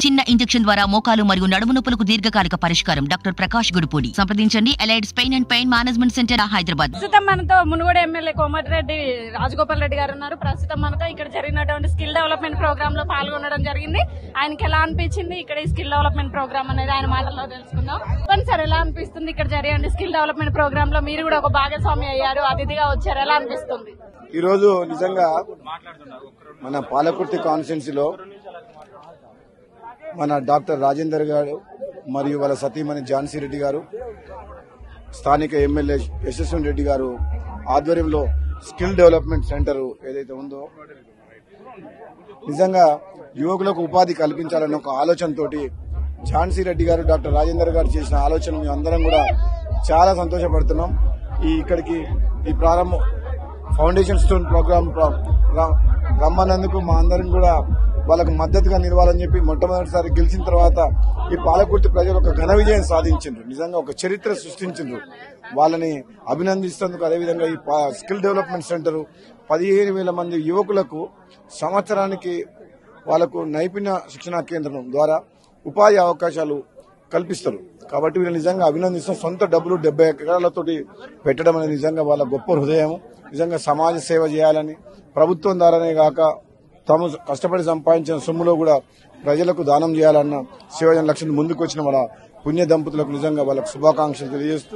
చిన్న ఇంజెక్షన్ ద్వారా మోకాలు మరియు నడుము నొప్పులకు దీర్ఘకాలిక పరిష్కారం. డాక్టర్ ప్రకాష్ గుడిపూడి. సంప్రదించండి. Allied's pain and pain management centre, Hyderabad. ప్రస్తుతం మనతో మునుగోడు ఎమ్మెల్యే కోమటిరెడ్డి రాజగోపాల్ రెడ్డి గారు ఉన్నారు. ప్రస్తుతం మనతో ఇక్కడ జరిగినటువంటి స్కిల్ డెవలప్మెంట్ ప్రోగ్రామ్ లో పాల్గొనడం జరిగింది. ఆయనకి ఎలా అనిపించింది ఇక్కడ ఈ స్కిల్ డెవలప్మెంట్ ప్రోగ్రామ్ అనేది ఆయన మాటల్లో తెలుసుకుందాం. చెప్పండి సార్, ఎలా అనిపిస్తుంది ఇక్కడ జరిగే స్కిల్ డెవలప్మెంట్ ప్రోగ్రామ్ లో మీరు కూడా ఒక భాగస్వామి అయ్యారు, అతిథిగా వచ్చారు, ఎలా అనిపిస్తుంది? ఈ రోజు నిజంగా మన పాలకుర్తి కాన్స్టిట్యున్సీలో మన డాక్టర్ రాజేందర్ గారు మరియు వాళ్ళ సతీమణి ఝాన్సీ రెడ్డి గారు, స్థానిక ఎమ్మెల్యే యశస్విని రెడ్డి గారు ఆధ్వర్యంలో స్కిల్ డెవలప్మెంట్ సెంటర్ ఏదైతే ఉందో నిజంగా యువకులకు ఉపాధి కల్పించాలన్న ఒక ఆలోచనతోటి ఝాన్సీ రెడ్డి గారు, డాక్టర్ రాజేందర్ గారు చేసిన ఆలోచన మేము అందరం కూడా చాలా సంతోషపడుతున్నాం. ఇక్కడికి ఈ ప్రారంభం ఫౌండేషన్ స్టోన్ ప్రోగ్రామ్ రమ్మన్నందుకు మా అందరం కూడా వాళ్ళకు మద్దతుగా నిలవాలని చెప్పి మొట్టమొదటిసారి గెలిచిన తర్వాత ఈ పాలకుర్తి ప్రజలు ఒక ఘన విజయం సాధించారు. నిజంగా ఒక చరిత్ర సృష్టించారు. వాళ్ళని అభినందిస్తేందుకు అదేవిధంగా ఈ స్కిల్ డెవలప్మెంట్ సెంటర్ 15,000 మంది యువకులకు సంవత్సరానికి వాళ్లకు నైపుణ్య శిక్షణా కేంద్రం ద్వారా ఉపాధి అవకాశాలు కల్పిస్తారు. కాబట్టి వీళ్ళు నిజంగా అభినందిస్తాం. సొంత డబ్బులు 70 ఎకరాలతోటి పెట్టడం అనేది నిజంగా వాళ్ళ గొప్ప హృదయం. నిజంగా సమాజ సేవ చేయాలని ప్రభుత్వం ద్వారానే కాక తాము కష్టపడి సంపాదించిన సొమ్ములో కూడా ప్రజలకు దానం చేయాలన్న సేవజన లక్ష్యం ముందుకు వచ్చిన వాళ్ళ పుణ్య దంపతులకు నిజంగా వాళ్ళకు శుభాకాంక్షలు తెలియజేస్తూ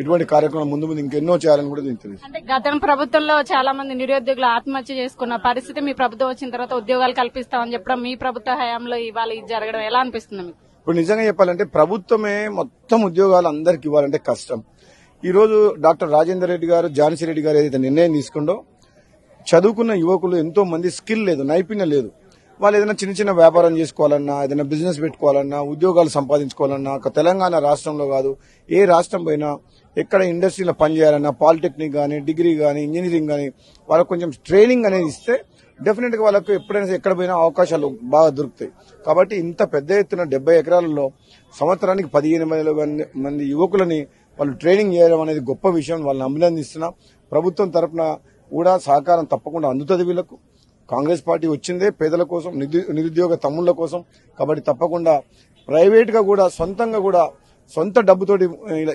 ఇటువంటి కార్యక్రమం ముందు ముందు ఇంకెన్నో చేయాలని కూడా నేను తెలుసు. అంటే గత ప్రభుత్వంలో చాలా మంది నిరుద్యోగులు ఆత్మహత్య చేసుకున్న పరిస్థితి మీ ప్రభుత్వం వచ్చిన తర్వాత ఉద్యోగాలు కల్పిస్తామని చెప్పడం, మీ ప్రభుత్వ హయాంలో ఇవాళ ఇది జరగడం ఎలా అనిపిస్తుంది మీకు? ఇప్పుడు నిజంగా చెప్పాలంటే ప్రభుత్వమే మొత్తం ఉద్యోగాలు అందరికి ఇవ్వాలంటే కష్టం. ఈ రోజు డాక్టర్ రాజేందర్ రెడ్డి గారు, ఝాన్సీ రెడ్డి గారు ఏదైతే నిర్ణయం తీసుకుందో, చదువుకున్న యువకులు ఎంతో మంది స్కిల్ లేదు, నైపుణ్యం లేదు. వాళ్ళు ఏదైనా చిన్న చిన్న వ్యాపారం చేసుకోవాలన్నా, ఏదైనా బిజినెస్ పెట్టుకోవాలన్నా, ఉద్యోగాలు సంపాదించుకోవాలన్నా ఒక తెలంగాణ రాష్ట్రంలో కాదు ఏ రాష్ట్రం పోయినా ఎక్కడ ఇండస్ట్రీలో పనిచేయాలన్నా పాలిటెక్నిక్ గానీ, డిగ్రీ గానీ, ఇంజనీరింగ్ గానీ వాళ్ళకు కొంచెం ట్రైనింగ్ అనేది ఇస్తే డెఫినెట్ గా వాళ్ళకు ఎప్పుడైనా ఎక్కడ పోయినా అవకాశాలు బాగా దొరుకుతాయి. కాబట్టి ఇంత పెద్ద ఎత్తున 70 ఎకరాలలో సంవత్సరానికి 15,000 మంది యువకులని వాళ్ళు ట్రైనింగ్ చేయడం అనేది గొప్ప విషయం. వాళ్ళని అభినందిస్తున్నాం. ప్రభుత్వం తరఫున కూడా సహకారం తప్పకుండా అందుతుంది వీళ్లకు. కాంగ్రెస్ పార్టీ వచ్చిందే పేదల కోసం, నిరుద్యోగ తమ్ముళ్ల కోసం. కాబట్టి తప్పకుండా ప్రైవేట్ గా కూడా సొంతంగా కూడా సొంత డబ్బుతోటి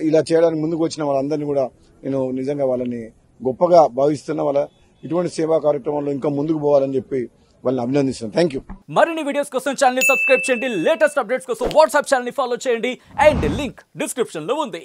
ఇలా చేయడానికి ముందుకు వచ్చిన వాళ్ళందరినీ కూడా నేను నిజంగా వాళ్ళని గొప్పగా భావిస్తున్నా. వాళ్ళ ఇటువంటి సేవా కార్యక్రమాల్లో ఇంకా ముందుకు పోవాలని చెప్పి వాళ్ళని అభినందిస్తున్నాను. Thank you. మరిన్ని వీడియోస్ కోసం ఛానల్ ని సబ్స్క్రైబ్ చేయండి. లేటెస్ట్ అప్డేట్స్ కోసం వాట్సాప్ ఛానల్ ని ఫాలో చేయండి. అండ్ లింక్ డిస్క్రిప్షన్ లో ఉంది.